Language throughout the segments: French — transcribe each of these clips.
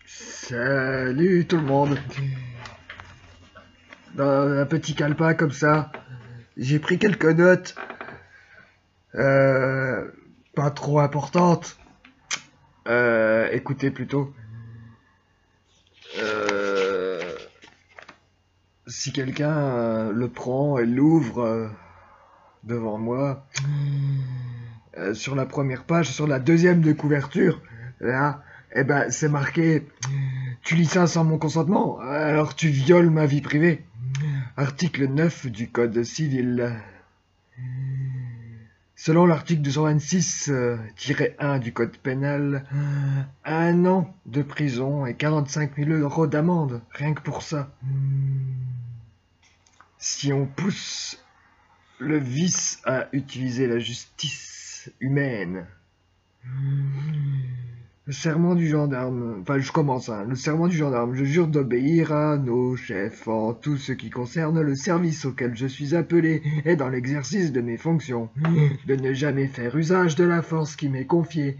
Salut tout le monde. Dans un petit calepin comme ça, j'ai pris quelques notes, euh, pas trop importantes. Écoutez plutôt. Euh, Si quelqu'un le prend et l'ouvre devant moi, sur la première page, sur la deuxième de couverture, là, eh ben, c'est marqué tu lis ça sans mon consentement, alors tu violes ma vie privée. Article 9 du Code civil. Selon l'article 226-1 du Code pénal, 1 an de prison et 45 000 € d'amende, rien que pour ça. Si on pousse le vice à utiliser la justice humaine. Le serment du gendarme, enfin je commence, le serment du gendarme, je jure d'obéir à nos chefs en tout ce qui concerne le service auquel je suis appelé et dans l'exercice de mes fonctions, de ne jamais faire usage de la force qui m'est confiée,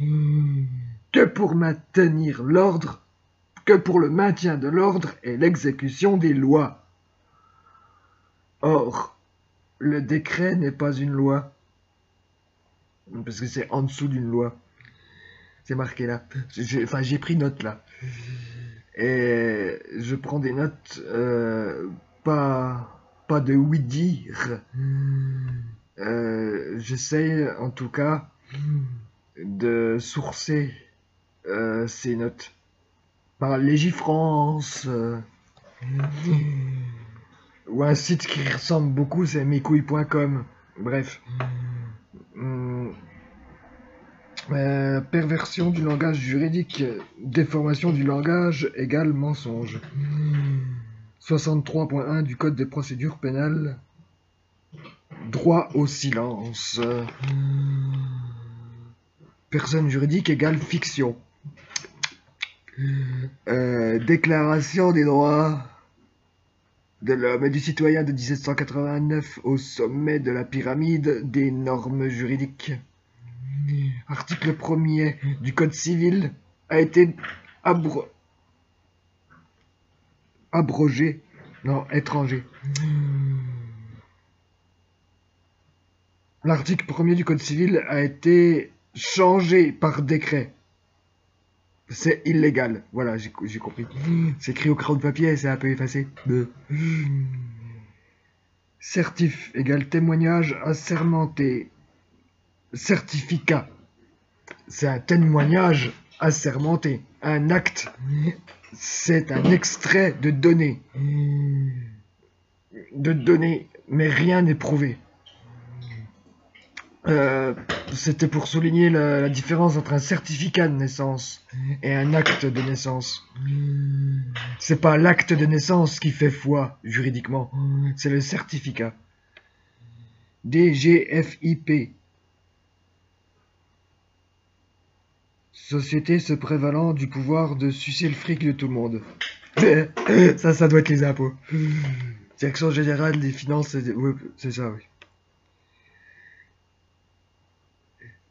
que pour maintenir l'ordre, que pour le maintien de l'ordre et l'exécution des lois. Or, le décret n'est pas une loi, parce que c'est en dessous d'une loi. C'est marqué là. J'ai pris note là. Et je prends des notes, pas de oui dire. J'essaye en tout cas de sourcer ces notes par Légifrance ou un site qui ressemble beaucoup, c'est mescouilles.com. Bref. Perversion du langage juridique, déformation du langage égale mensonge. 63.1 du Code de procédure pénale. Droit au silence. Personne juridique égale fiction. Déclaration des droits de l'homme et du citoyen de 1789 au sommet de la pyramide des normes juridiques. Article 1er du Code civil a été abrogé. Non, étranger. L'article 1er du Code civil a été changé par décret. C'est illégal. Voilà, j'ai compris. C'est écrit au crayon de papier et c'est un peu effacé. Certif égale témoignage assermenté. Certificat. C'est un témoignage assermenté. Un acte, c'est un extrait de données. Mais rien n'est prouvé. C'était pour souligner la différence entre un certificat de naissance et un acte de naissance. C'est pas l'acte de naissance qui fait foi, juridiquement. C'est le certificat. DGFIP. Société se prévalant du pouvoir de sucer le fric de tout le monde. Ça doit être les impôts. Direction générale des finances, oui, c'est ça, oui.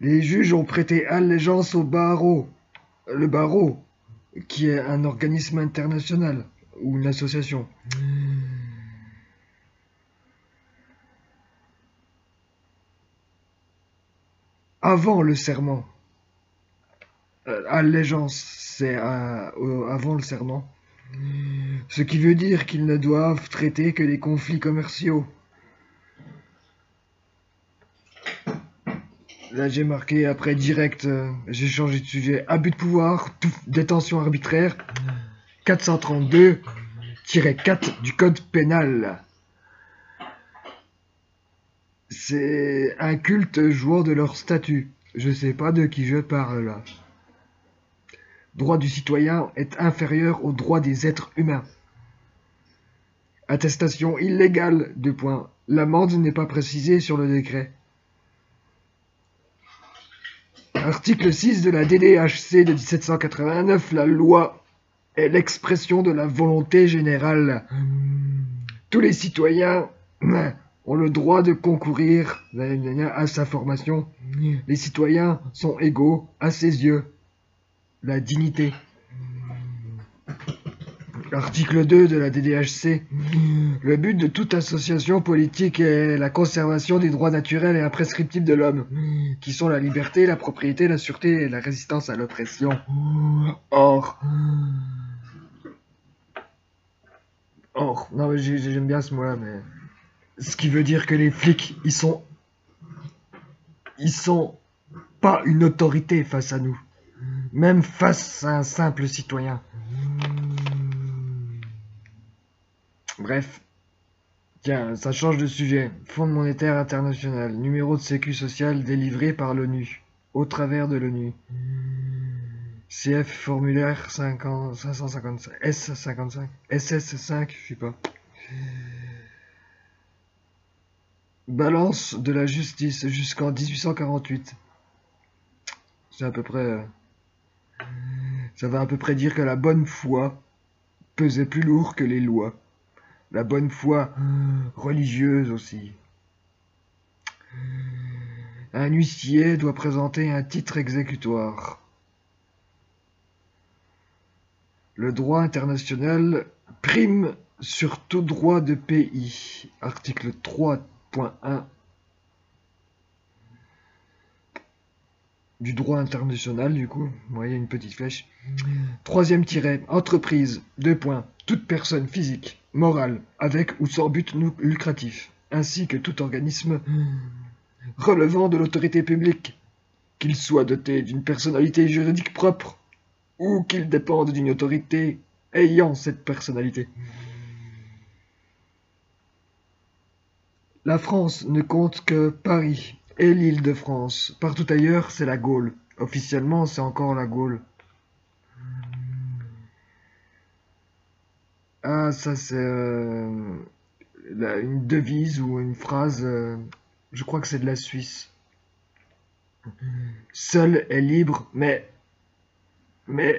Les juges ont prêté allégeance au barreau. Le barreau, qui est un organisme international, ou une association. Avant le serment. Allégeance, c'est avant le serment. Ce qui veut dire qu'ils ne doivent traiter que les conflits commerciaux. Là j'ai marqué après direct, j'ai changé de sujet. Abus de pouvoir, détention arbitraire, 432-4 du Code pénal. C'est un culte jouant de leur statut. Je sais pas de qui je parle là. Droit du citoyen est inférieur au droit des êtres humains. Attestation illégale, 2 points. L'amende n'est pas précisée sur le décret. Article 6 de la DDHC de 1789, la loi est l'expression de la volonté générale. Tous les citoyens ont le droit de concourir à sa formation. Les citoyens sont égaux à ses yeux. La dignité. Article 2 de la DDHC. Le but de toute association politique est la conservation des droits naturels et imprescriptibles de l'homme, qui sont la liberté, la propriété, la sûreté et la résistance à l'oppression. Or, non mais j'aime bien ce mot-là, mais ce qui veut dire que les flics, ils sont pas une autorité face à nous, même face à un simple citoyen. Bref, tiens, ça change de sujet. Fonds monétaire international, numéro de sécu social délivré par l'ONU, au travers de l'ONU. CF formulaire 555, S55, SS5, je sais pas. Balance de la justice jusqu'en 1848. C'est à peu près... ça va à peu près dire que la bonne foi pesait plus lourd que les lois. La bonne foi religieuse aussi. Un huissier doit présenter un titre exécutoire. Le droit international prime sur tout droit de pays. Article 3.1 du droit international, du coup. Il y a une petite flèche. Troisième tiret. Entreprise. 2 points. Toute personne physique, morale, avec ou sans but lucratif, ainsi que tout organisme relevant de l'autorité publique, qu'il soit doté d'une personnalité juridique propre ou qu'il dépende d'une autorité ayant cette personnalité. La France ne compte que Paris et l'Île-de-France. Partout ailleurs, c'est la Gaule. Officiellement, c'est encore la Gaule. Ah, ça c'est une devise ou une phrase, je crois que c'est de la Suisse. Seul est libre, mais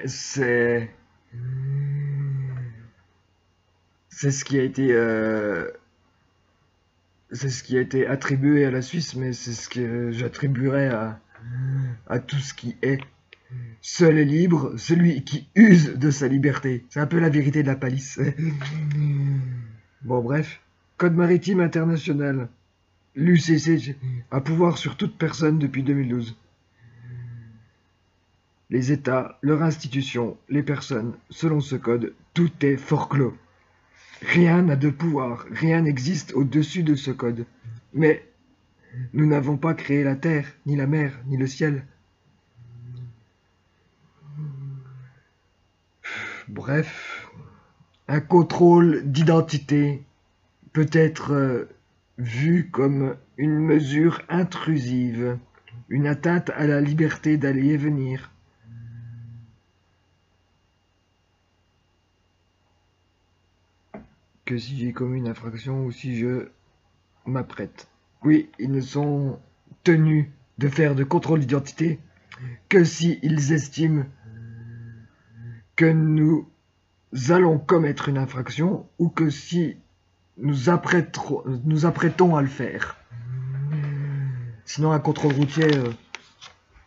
c'est ce qui a été c'est ce qui a été attribué à la Suisse, mais c'est ce que j'attribuerais à tout ce qui est. Seul est libre celui qui use de sa liberté. C'est un peu la vérité de la palisse. Bon, bref. Code maritime international. L'UCC a pouvoir sur toute personne depuis 2012. Les États, leurs institutions, les personnes, selon ce code, tout est forclos. Rien n'a de pouvoir, rien n'existe au-dessus de ce code. Mais nous n'avons pas créé la terre, ni la mer, ni le ciel. Bref, un contrôle d'identité peut être vu comme une mesure intrusive, une atteinte à la liberté d'aller et venir. Que si j'ai commis une infraction ou si je m'apprête. Oui, ils ne sont tenus de faire de contrôle d'identité que si ils estiment que nous allons commettre une infraction ou que si nous apprêtons à le faire. Sinon, un contrôle routier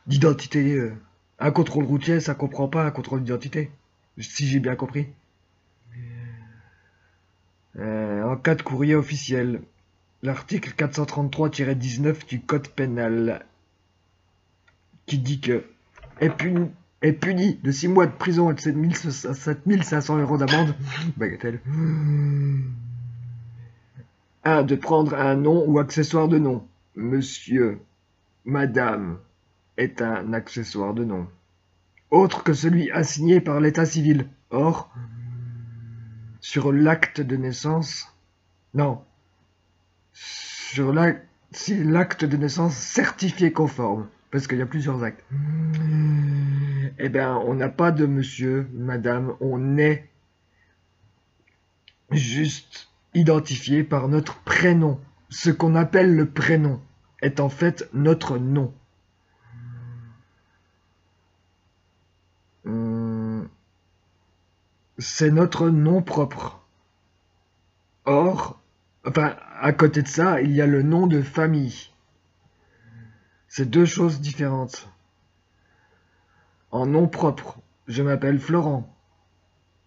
d'identité, un contrôle routier, ça comprend pas un contrôle d'identité, si j'ai bien compris. En cas de courrier officiel, l'article 433-19 du Code pénal qui dit que est puni de 6 mois de prison et de 7500 € d'amende, bagatelle. 1. De prendre un nom ou accessoire de nom. Monsieur, madame est un accessoire de nom. Autre que celui assigné par l'état civil. Or, sur l'acte de naissance, non, sur l'acte de naissance certifié conforme, parce qu'il y a plusieurs actes. Eh bien, on n'a pas de monsieur, madame, on est juste identifié par notre prénom. Ce qu'on appelle le prénom est en fait notre nom. C'est notre nom propre. Or, enfin, à côté de ça, il y a le nom de famille. C'est deux choses différentes. En nom propre, je m'appelle Florent.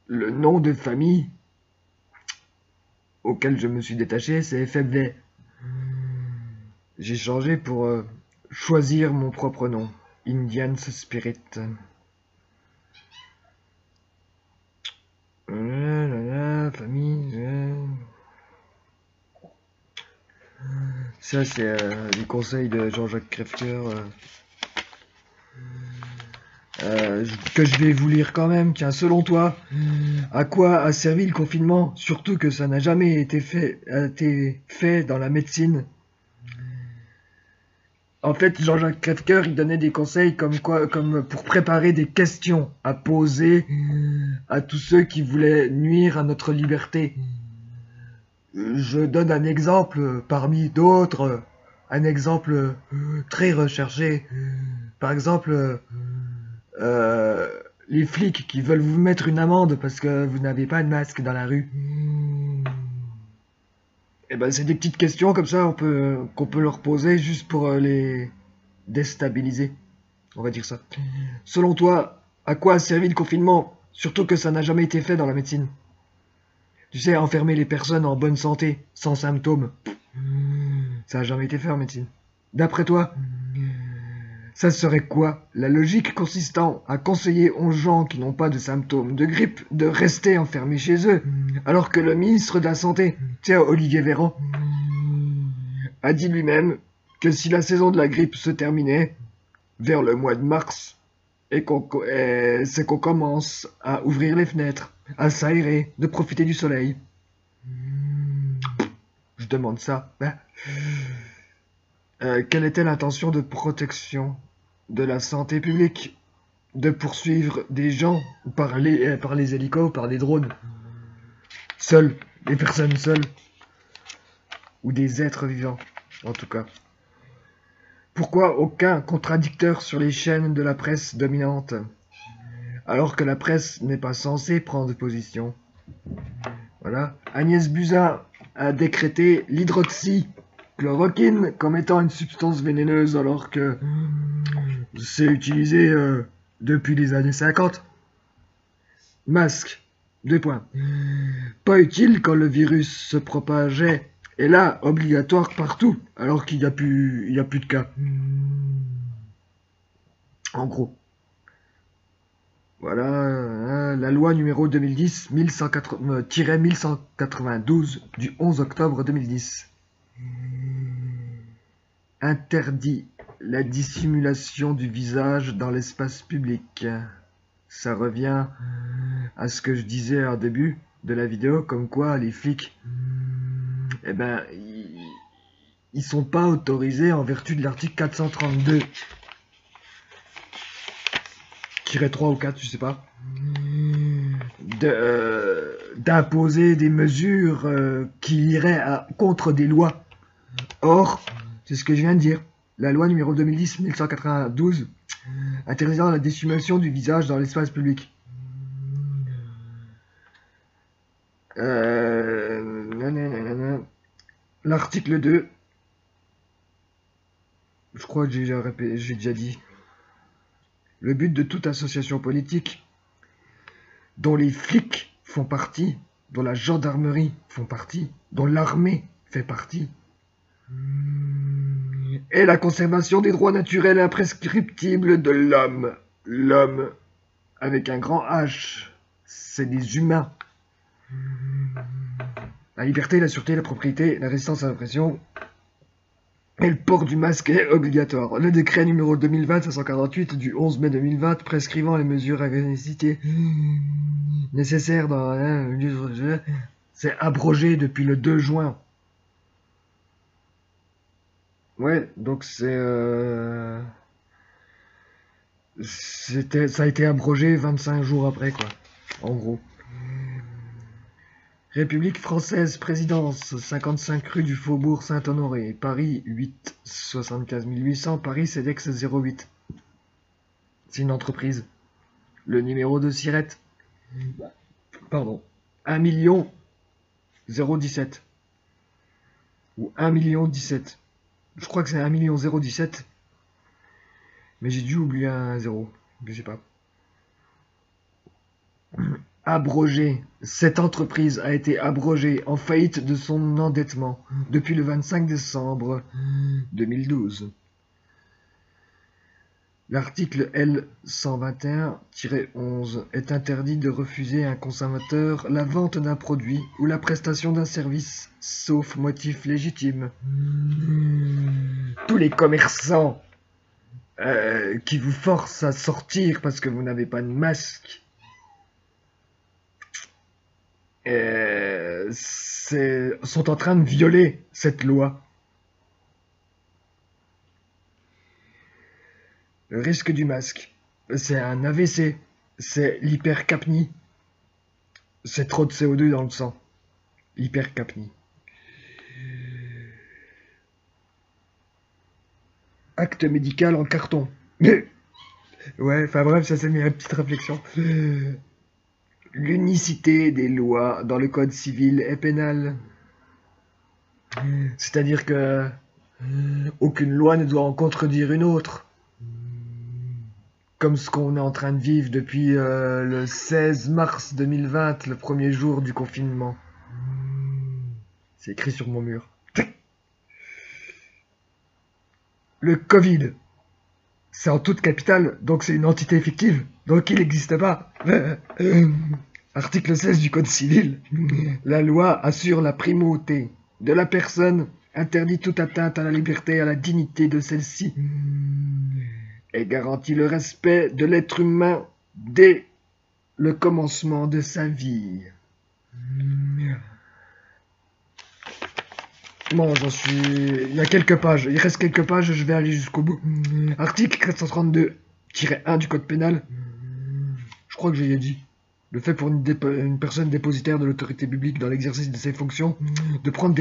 Le nom de famille auquel je me suis détaché, c'est FFV. J'ai changé pour choisir mon propre nom. Indian Spirit. Famille. Ça, c'est les conseils de Jean-Jacques Crèvecoeur que je vais vous lire quand même. Tiens, selon toi, à quoi a servi le confinement? Surtout que ça n'a jamais été fait dans la médecine. En fait, Jean-Jacques Crèvecoeur, il donnait des conseils comme pour préparer des questions à poser à tous ceux qui voulaient nuire à notre liberté. Je donne un exemple parmi d'autres, un exemple très recherché. Par exemple, les flics qui veulent vous mettre une amende parce que vous n'avez pas de masque dans la rue. Et ben, c'est des petites questions comme ça qu'on peut leur poser juste pour les déstabiliser. On va dire ça. Selon toi, à quoi a servi le confinement? Surtout que ça n'a jamais été fait dans la médecine. Tu sais, enfermer les personnes en bonne santé, sans symptômes. Ça n'a jamais été fait en médecine. D'après toi, ça serait quoi? La logique consistant à conseiller aux gens qui n'ont pas de symptômes de grippe de rester enfermés chez eux, alors que le ministre de la Santé, tiens, Olivier Véran, a dit lui-même que si la saison de la grippe se terminait vers le mois de mars, c'est qu'on commence à ouvrir les fenêtres, à s'aérer, de profiter du soleil. Je demande ça. Quelle était l'intention de protection de la santé publique? De poursuivre des gens par les hélicos, par les drones? Seuls, les personnes seules. Ou des êtres vivants, en tout cas. Pourquoi aucun contradicteur sur les chaînes de la presse dominante, alors que la presse n'est pas censée prendre position? Voilà. Agnès Buzyn a décrété l'hydroxychloroquine comme étant une substance vénéneuse, alors que c'est utilisé depuis les années 50. Masque. 2 points. Pas utile quand le virus se propageait. Et là, obligatoire partout, alors qu'il n'y a plus de cas. En gros. Voilà, la loi numéro 2010-1192 du 11 octobre 2010 interdit la dissimulation du visage dans l'espace public. Ça revient à ce que je disais au début de la vidéo, comme quoi les flics, eh ben, ils sont pas autorisés en vertu de l'article 432. 3 ou 4, je sais pas, d'imposer des mesures qui iraient contre des lois. Or, c'est ce que je viens de dire. La loi numéro 2010-1192 interdisant la dissimulation du visage dans l'espace public. L'article 2, je crois que j'ai déjà dit. Le but de toute association politique, dont les flics font partie, dont la gendarmerie font partie, dont l'armée fait partie, est la conservation des droits naturels et imprescriptibles de l'homme. L'homme, avec un grand H, c'est des humains. La liberté, la sûreté, la propriété, la résistance à l'oppression, et le port du masque est obligatoire. Le décret numéro 2020-548 du 11 mai 2020 prescrivant les mesures à nécessité nécessaires dans c'est abrogé depuis le 2 juin. Ouais, donc ça a été abrogé 25 jours après, quoi. En gros. République française, présidence, 55 rue du Faubourg Saint-Honoré, Paris 8, 75 800, Paris CEDEX 08. C'est une entreprise. Le numéro de Sirette, pardon, 1 million 017. Ou 1 million 17. Je crois que c'est 1 million 017. Mais j'ai dû oublier un 0. Je sais pas. Abrogé. Cette entreprise a été abrogée en faillite de son endettement depuis le 25 décembre 2012. L'article L. 121-11 est interdit de refuser à un consommateur la vente d'un produit ou la prestation d'un service, sauf motif légitime. Tous les commerçants qui vous forcent à sortir parce que vous n'avez pas de masque, sont en train de violer cette loi. Le risque du masque, c'est un AVC, c'est l'hypercapnie. C'est trop de CO2 dans le sang. Hypercapnie. Acte médical en carton. Ouais, enfin bref, ça c'est une petite réflexion. L'unicité des lois dans le code civil et pénal. C'est-à-dire que aucune loi ne doit en contredire une autre. Comme ce qu'on est en train de vivre depuis le 16 mars 2020, le premier jour du confinement. C'est écrit sur mon mur. Le Covid, c'est en toute capitale, donc c'est une entité fictive, donc il n'existe pas. Article 16 du Code civil. La loi assure la primauté de la personne, interdit toute atteinte à la liberté et à la dignité de celle-ci, et garantit le respect de l'être humain dès le commencement de sa vie. Bon, j'en suis... Il y a quelques pages, il reste quelques pages, je vais aller jusqu'au bout. Article 432-1 du Code pénal. Je crois que j'ai dit. Le fait pour une personne dépositaire de l'autorité publique dans l'exercice de ses fonctions de prendre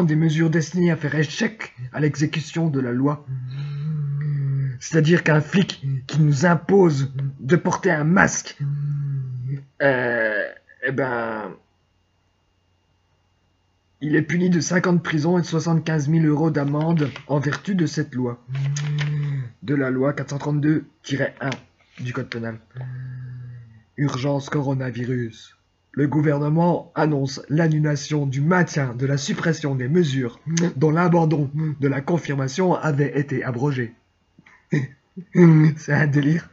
des mesures destinées à faire échec à l'exécution de la loi. C'est-à-dire qu'un flic qui nous impose de porter un masque, il est puni de 5 ans de prison et de 75 000 € d'amende en vertu de cette loi. De la loi 432-1 du Code pénal. Urgence coronavirus. Le gouvernement annonce l'annulation du maintien de la suppression des mesures dont l'abandon de la confirmation avait été abrogé. C'est un délire.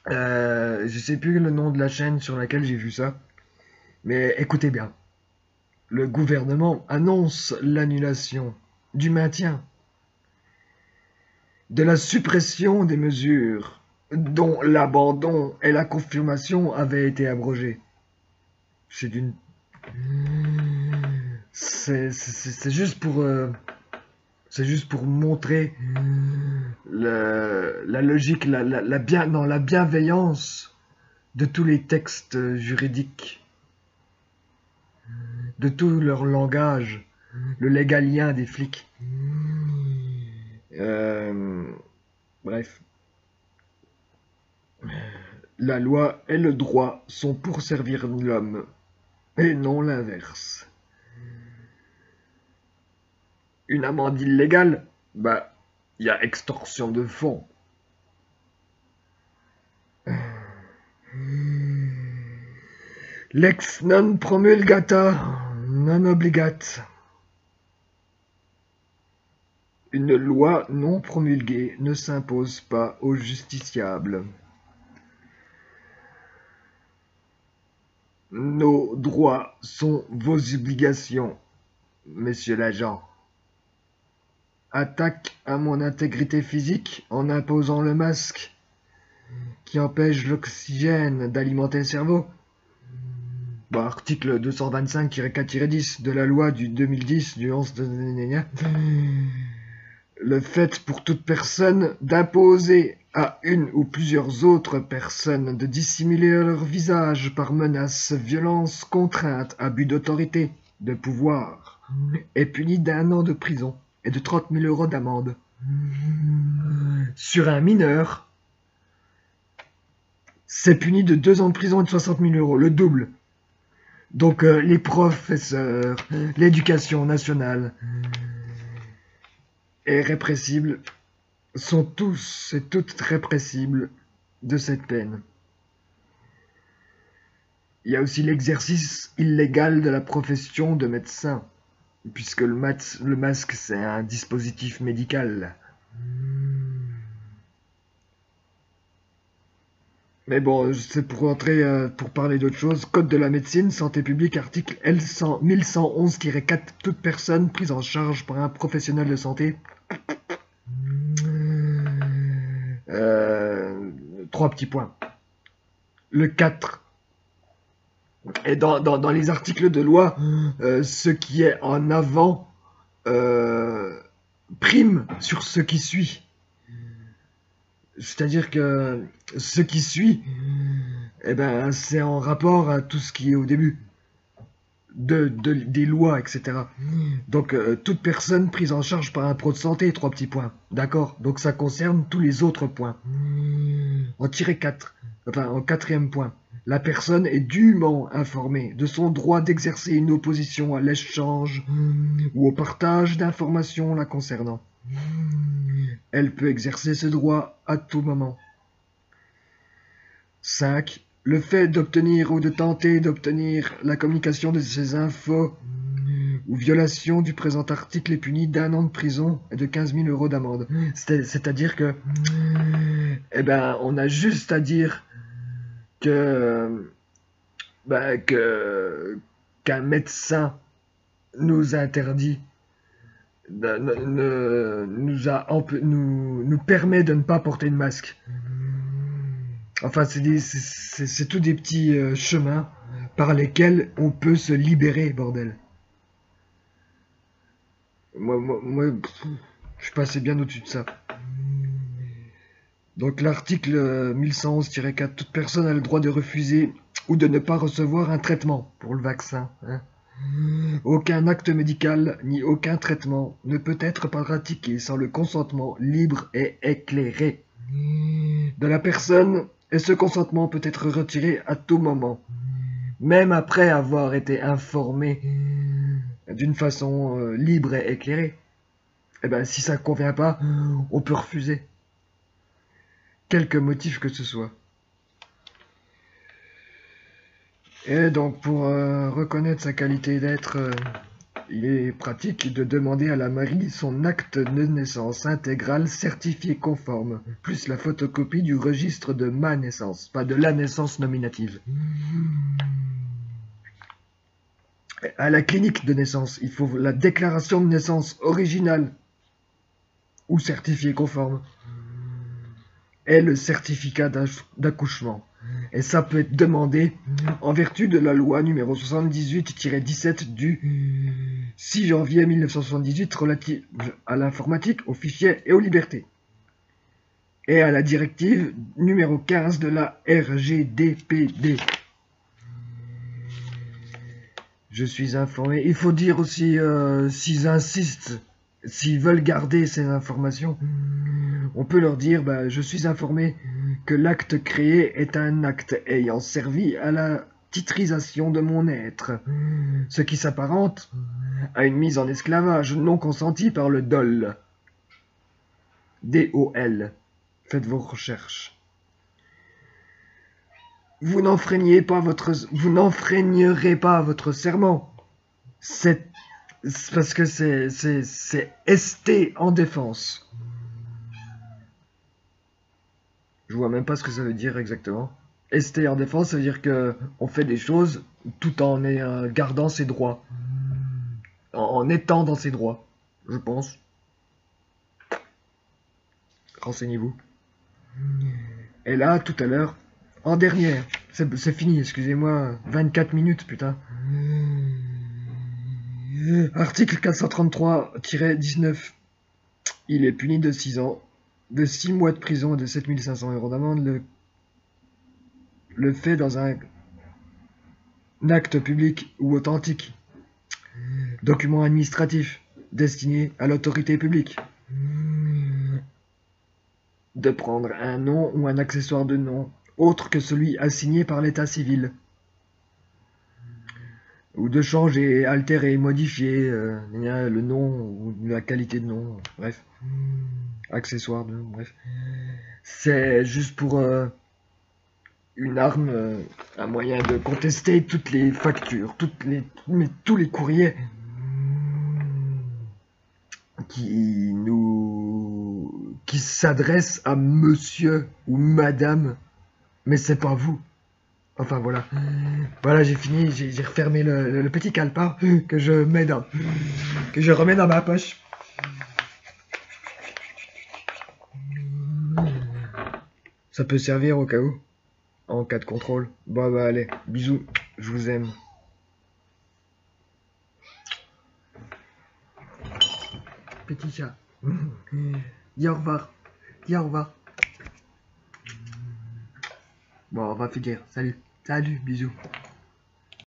Je sais plus le nom de la chaîne sur laquelle j'ai vu ça, mais écoutez bien. Le gouvernement annonce l'annulation du maintien de la suppression des mesures dont l'abandon et la confirmation avaient été abrogés. C'est d'une... C'est juste pour... C'est juste pour montrer la logique, la bienveillance de tous les textes juridiques, de tout leur langage, le légalien des flics. Bref. La loi et le droit sont pour servir l'homme, et non l'inverse. Une amende illégale, bah, il y a extorsion de fonds. Lex non promulgata, non obligate. Une loi non promulguée ne s'impose pas aux justiciables. Nos droits sont vos obligations, monsieur l'agent. Attaque à mon intégrité physique en imposant le masque qui empêche l'oxygène d'alimenter le cerveau. Bah, article 225-4-10 de la loi du 2010 du 11 de... Le fait pour toute personne d'imposer à une ou plusieurs autres personnes de dissimuler leur visage par menace, violence, contrainte, abus d'autorité, de pouvoir, est puni d'1 an de prison et de 30 000 € d'amende. Sur un mineur, c'est puni de 2 ans de prison et de 60 000 €, le double. Donc les professeurs, l'éducation nationale est répressible sont tous et toutes très pressibles de cette peine. Il y a aussi l'exercice illégal de la profession de médecin, puisque le masque c'est un dispositif médical. Mais bon, c'est pour entrer, pour parler d'autre chose. Code de la médecine, santé publique, article L100 1111-4. Toute personne prise en charge par un professionnel de santé. Trois petits points. Le 4. Et dans les articles de loi, ce qui est en avant prime sur ce qui suit. C'est-à-dire que ce qui suit, eh ben, c'est en rapport à tout ce qui est au début des lois, etc. Donc, toute personne prise en charge par un pro de santé, trois petits points. D'accord? Donc, ça concerne tous les autres points. En tirer 4, enfin, en quatrième point. La personne est dûment informée de son droit d'exercer une opposition à l'échange ou au partage d'informations la concernant. Elle peut exercer ce droit à tout moment. 5. Le fait d'obtenir ou de tenter d'obtenir la communication de ces infos ou violation du présent article est puni d'1 an de prison et de 15 000 € d'amende. C'est-à-dire que, eh ben, on a juste à dire que, qu'un médecin nous interdit, nous permet de ne pas porter de masque. Enfin, c'est tous des petits chemins par lesquels on peut se libérer, bordel. Moi, je suis passé bien au-dessus de ça. Donc l'article 1111-4, toute personne a le droit de refuser ou de ne pas recevoir un traitement pour le vaccin. Hein. Aucun acte médical ni aucun traitement ne peut être pratiqué sans le consentement libre et éclairé de la personne, et ce consentement peut être retiré à tout moment, même après avoir été informé d'une façon libre et éclairée. Eh ben, si ça ne convient pas, on peut refuser. Quelque motif que ce soit. Et donc, pour reconnaître sa qualité d'être, il est pratique de demander à la mairie son acte de naissance intégral certifié conforme, plus la photocopie du registre de ma naissance, pas de la naissance nominative. À la clinique de naissance, il faut la déclaration de naissance originale ou certifiée conforme et le certificat d'accouchement. Et ça peut être demandé en vertu de la loi numéro 78-17 du 6 janvier 1978 relative à l'informatique, aux fichiers et aux libertés. Et à la directive numéro 15 de la RGDPD. Je suis informé. Il faut dire aussi, s'ils insistent, s'ils veulent garder ces informations, on peut leur dire, je suis informé que l'acte créé est un acte ayant servi à la titrisation de mon être, ce qui s'apparente à une mise en esclavage non consentie par le DOL. D-O-L. Faites vos recherches. Vous n'enfreignerez pas votre serment. C'est parce que c'est ST en défense. Je vois même pas ce que ça veut dire exactement. ST en défense, ça veut dire que on fait des choses tout en gardant ses droits. En étant dans ses droits, je pense. Renseignez-vous. Et là, tout à l'heure, en dernière, c'est fini, excusez-moi, 24 minutes, putain. Article 433-19. Il est puni de 6 ans, de 6 mois de prison et de 7 500 € d'amende le fait dans un acte public ou authentique. Document administratif destiné à l'autorité publique. De prendre un nom ou un accessoire de nom autre que celui assigné par l'état civil. Ou de changer, altérer, modifier le nom ou la qualité de nom, bref. Accessoire de nom, bref. C'est juste pour une arme, un moyen de contester toutes les factures, tous les courriers qui s'adressent à monsieur ou madame, mais c'est pas vous. Enfin voilà. Voilà, j'ai fini, j'ai refermé le petit calepin que je remets dans ma poche. Ça peut servir au cas où, en cas de contrôle. Bon bah allez, bisous, je vous aime. Petit chat. Dis au revoir. Dis au revoir. Bon, on va finir. Salut. Salut, bisous.